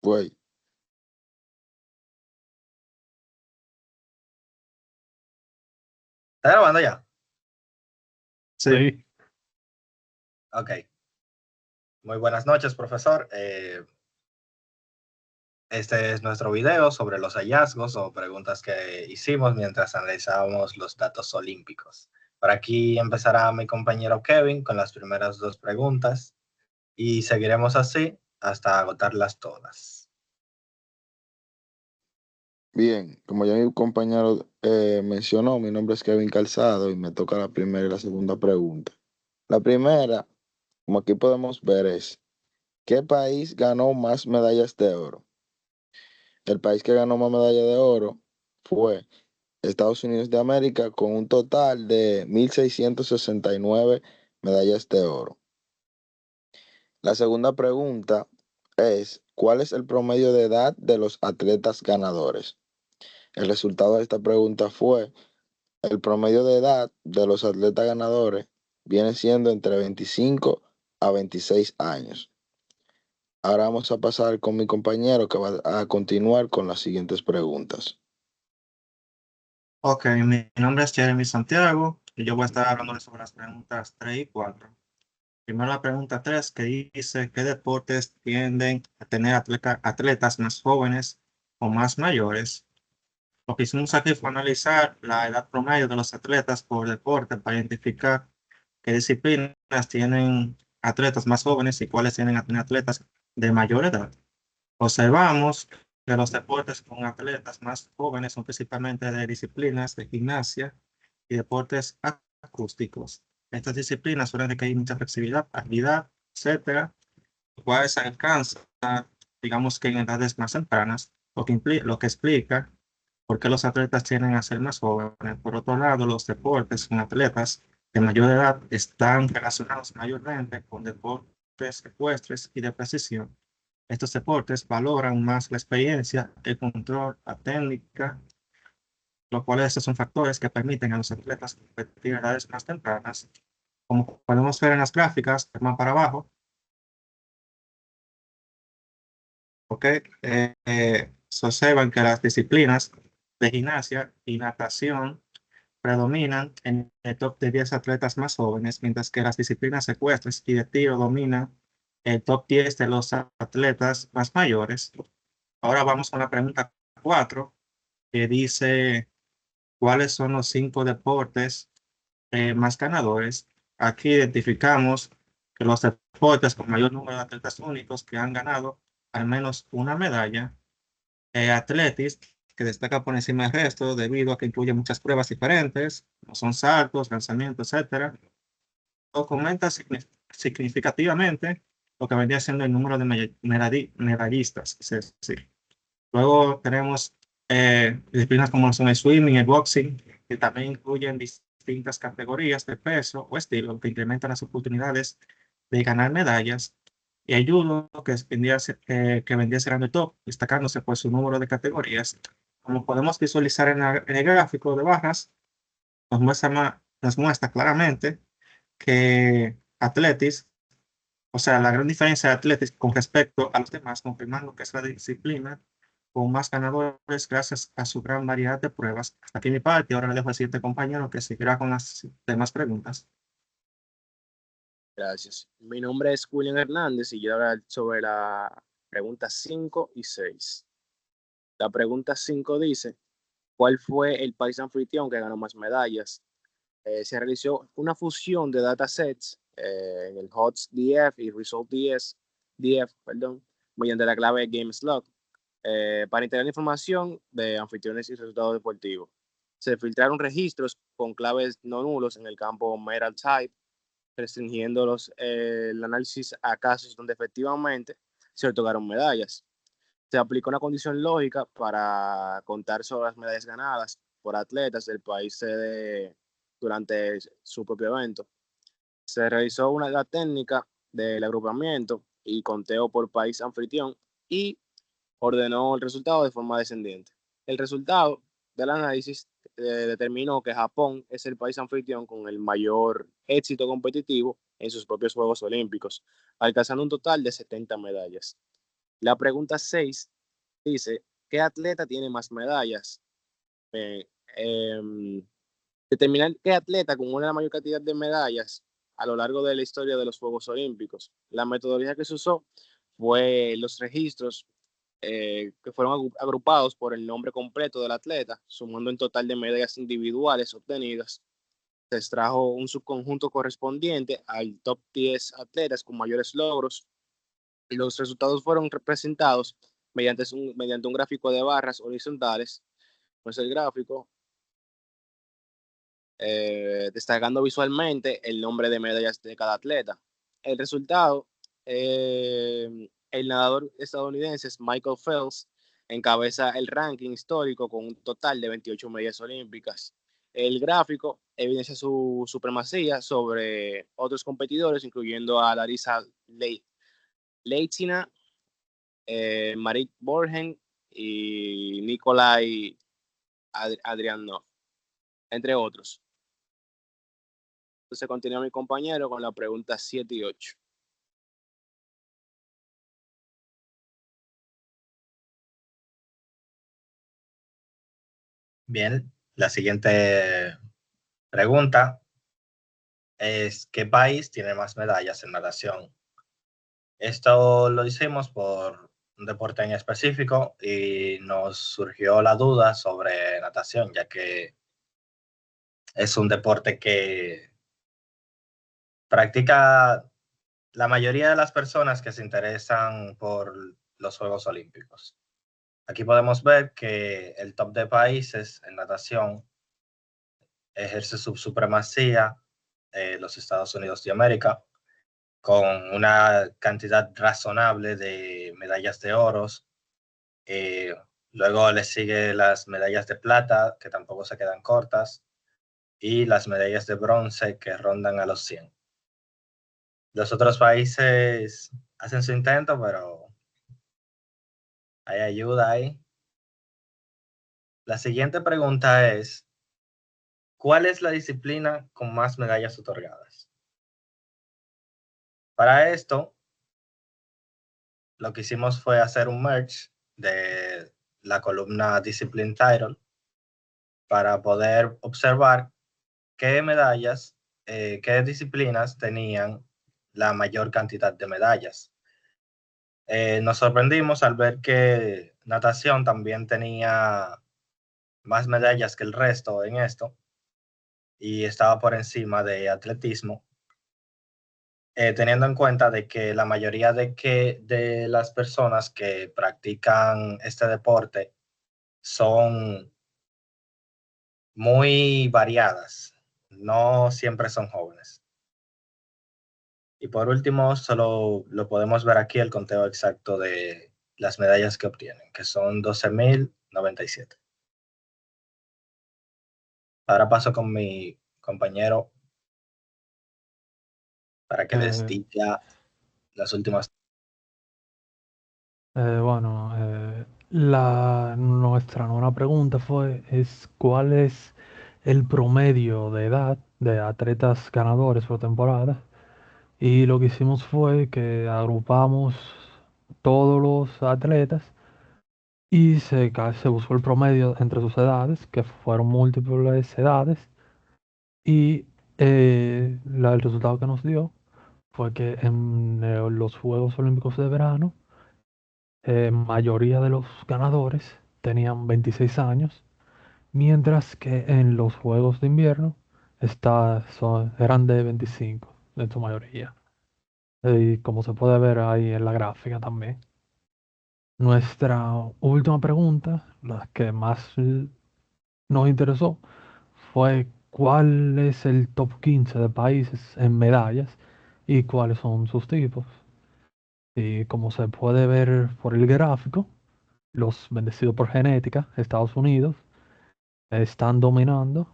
Pues, ¿Está grabando ya? Sí. Ok. Muy buenas noches, profesor. Este es nuestro video sobre los hallazgos o preguntas que hicimos mientras analizábamos los datos olímpicos. Por aquí empezará mi compañero Kevin con las primeras dos preguntas y seguiremos así hasta agotarlas todas. bien, como ya mi compañero mencionó, mi nombre es Kevin Calzado y me toca la primera y la segunda pregunta. La primera, como aquí podemos ver, es, ¿qué país ganó más medallas de oro? El país que ganó más medallas de oro fue Estados Unidos de América con un total de 1.669 medallas de oro. La segunda pregunta es, ¿cuál es el promedio de edad de los atletas ganadores? El resultado de esta pregunta fue, el promedio de edad de los atletas ganadores viene siendo entre 25 a 26 años. Ahora vamos a pasar con mi compañero que va a continuar con las siguientes preguntas. Ok, mi nombre es Jeremy Santiago y yo voy a estar hablando sobre las preguntas 3 y 4. Primero la pregunta 3 que dice, ¿qué deportes tienden a tener atletas más jóvenes o más mayores? Lo que hicimos aquí fue analizar la edad promedio de los atletas por deporte para identificar qué disciplinas tienen atletas más jóvenes y cuáles tienen atletas de mayor edad. Observamos que los deportes con atletas más jóvenes son principalmente de disciplinas de gimnasia y deportes acústicos. Estas disciplinas suelen requerir mucha flexibilidad, agilidad, etcétera, lo cual se alcanza, digamos que en edades más tempranas, lo que explica por qué los atletas tienden a ser más jóvenes. Por otro lado, los deportes con atletas de mayor edad están relacionados mayormente con deportes ecuestres y de precisión. Estos deportes valoran más la experiencia, el control, la técnica, los cuales estos son factores que permiten a los atletas competir a edades más tempranas. Como podemos ver en las gráficas, más para abajo, ¿ok? Se observan que las disciplinas de gimnasia y natación predominan en el top de 10 atletas más jóvenes, mientras que las disciplinas ecuestres y de tiro dominan el top 10 de los atletas más mayores. Ahora vamos con la pregunta 4 que dice, ¿cuáles son los 5 deportes más ganadores? Aquí identificamos que los deportes con mayor número de atletas únicos que han ganado al menos una medalla. Atletis, que destaca por encima del resto debido a que incluye muchas pruebas diferentes, como son saltos, lanzamientos, etcétera. Aumenta significativamente lo que vendría siendo el número de medallistas. Es decir, luego tenemos disciplinas como son el swimming, el boxing, que también incluyen distintas categorías de peso o estilo que incrementan las oportunidades de ganar medallas. Y el judo, que vendría siendo el top, destacándose por su número de categorías. Como podemos visualizar en el gráfico de barras, nos muestra claramente que Atletis, o sea, la gran diferencia de Atletis con respecto a los demás, confirmando que es la disciplina con más ganadores gracias a su gran variedad de pruebas. Hasta aquí mi parte, ahora le dejo al siguiente compañero que seguirá con las demás preguntas. Gracias. Mi nombre es William Hernández y yo voy a hablar sobre la pregunta 5 y 6. La pregunta 5 dice, ¿cuál fue el país anfitrión que ganó más medallas? Se realizó una fusión de datasets en el HOTS-DF y ResultDF, perdón, mediante la clave GameSlot para integrar información de anfitriones y resultados deportivos. Se filtraron registros con claves no nulos en el campo Medal Type, restringiendo el análisis a casos donde efectivamente se otorgaron medallas. Se aplicó una condición lógica para contar sobre las medallas ganadas por atletas del país sede durante su propio evento. Se realizó la técnica del agrupamiento y conteo por país anfitrión y ordenó el resultado de forma descendiente. El resultado del análisis determinó que Japón es el país anfitrión con el mayor éxito competitivo en sus propios Juegos Olímpicos, alcanzando un total de 70 medallas. La pregunta 6 dice, ¿qué atleta tiene más medallas? Eh, em, determinar qué atleta acumula la mayor cantidad de medallas a lo largo de la historia de los Juegos Olímpicos. La metodología que se usó fue los registros que fueron agrupados por el nombre completo del atleta, sumando en total de medallas individuales obtenidas. Se extrajo un subconjunto correspondiente al top 10 atletas con mayores logros y los resultados fueron representados mediante un gráfico de barras horizontales. Pues el gráfico destacando visualmente el nombre de medallas de cada atleta. El resultado, el nadador estadounidense Michael Phelps encabeza el ranking histórico con un total de 28 medallas olímpicas. El gráfico evidencia su supremacía sobre otros competidores, incluyendo a Larissa Leitina, Marit Borgen y Nikolai Adrianov, entre otros. Entonces continúa mi compañero con la pregunta 7 y 8. Bien, la siguiente pregunta es, ¿qué país tiene más medallas en natación? Esto lo hicimos por un deporte en específico y nos surgió la duda sobre natación, ya que es un deporte que practica la mayoría de las personas que se interesan por los Juegos Olímpicos. Aquí podemos ver que el top de países en natación ejerce su supremacía los Estados Unidos de América, con una cantidad razonable de medallas de oros. Eh, Luego le sigue las medallas de plata, que tampoco se quedan cortas, y las medallas de bronce, que rondan a los 100. Los otros países hacen su intento, pero hay ayuda ahí. La siguiente pregunta es, ¿cuál es la disciplina con más medallas otorgadas? Para esto, lo que hicimos fue hacer un merge de la columna Discipline Title para poder observar qué medallas, qué disciplinas tenían la mayor cantidad de medallas. Nos sorprendimos al ver que natación también tenía más medallas que el resto en esto y estaba por encima de atletismo, teniendo en cuenta de que la mayoría de las personas que practican este deporte son muy variadas, no siempre son jóvenes. Y por último, solo lo podemos ver aquí el conteo exacto de las medallas que obtienen, que son 12.097. Ahora paso con mi compañero para que les Eh, diga las últimas. bueno, nuestra nueva pregunta ¿cuál es el promedio de edad de atletas ganadores por temporada? Y lo que hicimos fue que agrupamos todos los atletas y se buscó el promedio entre sus edades, que fueron múltiples edades, y el resultado que nos dio fue que en los Juegos Olímpicos de verano, mayoría de los ganadores tenían 26 años, mientras que en los Juegos de invierno eran de 25, en su mayoría. Y como se puede ver ahí en la gráfica también. Nuestra última pregunta, la que más nos interesó, fue cuál es el top 15 de países en medallas y cuáles son sus tipos. Y como se puede ver por el gráfico, los bendecidos por genética, Estados Unidos, están dominando,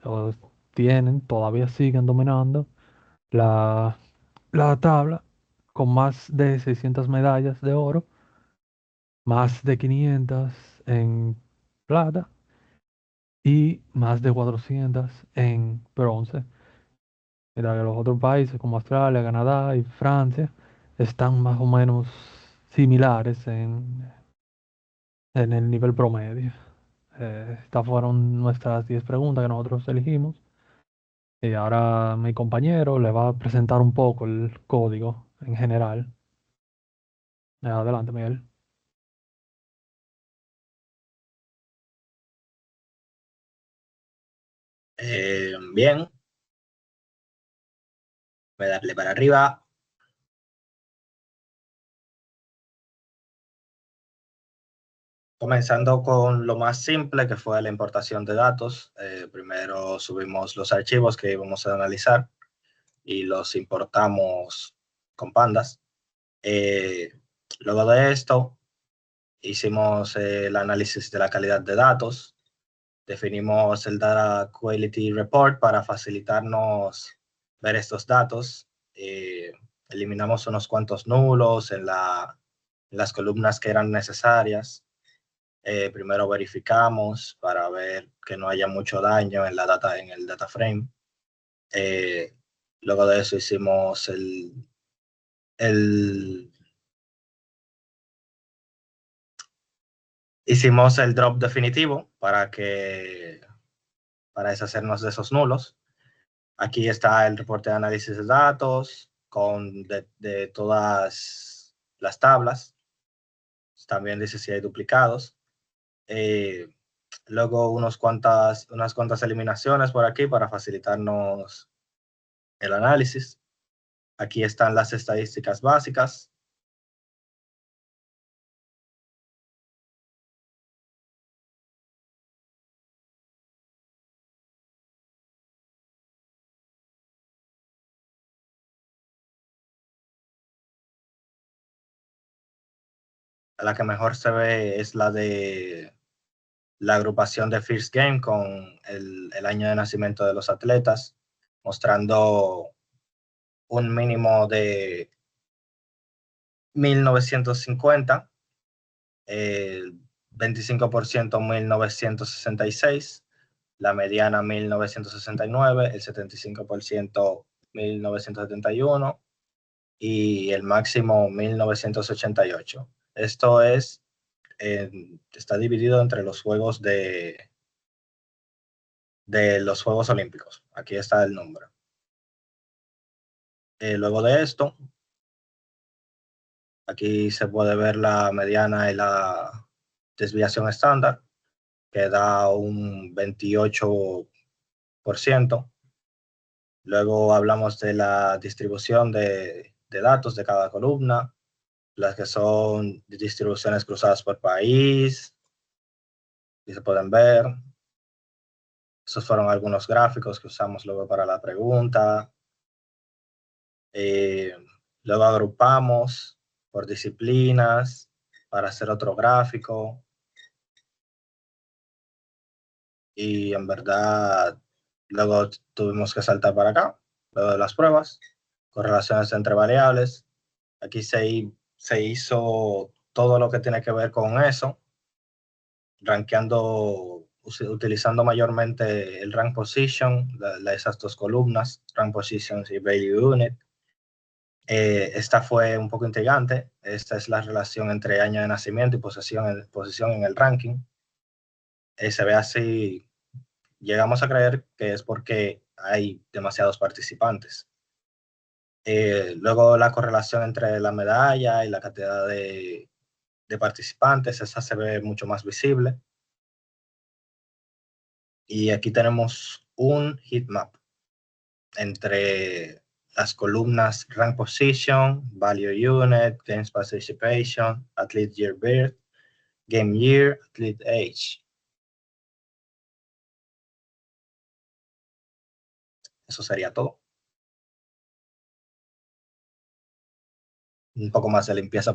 o todavía siguen dominando la, la tabla con más de 600 medallas de oro, más de 500 en plata y más de 400 en bronce. Mira que los otros países como Australia, Canadá y Francia están más o menos similares en el nivel promedio. Estas fueron nuestras 10 preguntas que nosotros elegimos. Y ahora mi compañero le va a presentar un poco el código en general. Adelante, Miguel. Bien, voy a darle para arriba. Comenzando con lo más simple, que fue la importación de datos. Primero subimos los archivos que íbamos a analizar y los importamos con pandas. Luego de esto, hicimos el análisis de la calidad de datos. Definimos el Data Quality Report para facilitarnos ver estos datos. Eliminamos unos cuantos nulos en las columnas que eran necesarias. Primero verificamos para ver que no haya mucho daño en el data frame. Luego de eso hicimos hicimos el drop definitivo para deshacernos de esos nulos. Aquí está el reporte de análisis de datos de todas las tablas. También dice si hay duplicados. Luego unas cuantas eliminaciones por aquí para facilitarnos el análisis. Aquí están las estadísticas básicas. La que mejor se ve es la de la agrupación de First Game con el año de nacimiento de los atletas, mostrando un mínimo de 1950, el 25% 1966, la mediana 1969, el 75% 1971 y el máximo 1988. Esto está dividido entre los juegos de los Juegos Olímpicos. Aquí está el número. Luego de esto, aquí se puede ver la mediana y la desviación estándar, que da un 28%. Luego hablamos de la distribución de datos de cada columna, las que son distribuciones cruzadas por país, y se pueden ver. Esos fueron algunos gráficos que usamos luego para la pregunta. Luego agrupamos por disciplinas para hacer otro gráfico. Y en verdad, luego tuvimos que saltar para acá, luego de las pruebas, correlaciones entre variables. Aquí se hizo todo lo que tiene que ver con eso, utilizando mayormente el rank position, esas dos columnas, rank positions y value unit. Esta fue un poco intrigante. Esta es la relación entre año de nacimiento y posición en el ranking. Se ve así. Llegamos a creer que es porque hay demasiados participantes. Luego la correlación entre la medalla y la cantidad de participantes, esa se ve mucho más visible. Y aquí tenemos un heatmap entre las columnas rank position, value unit, games participation, athlete year birth, game year, athlete age. Eso sería todo. Un poco más de limpieza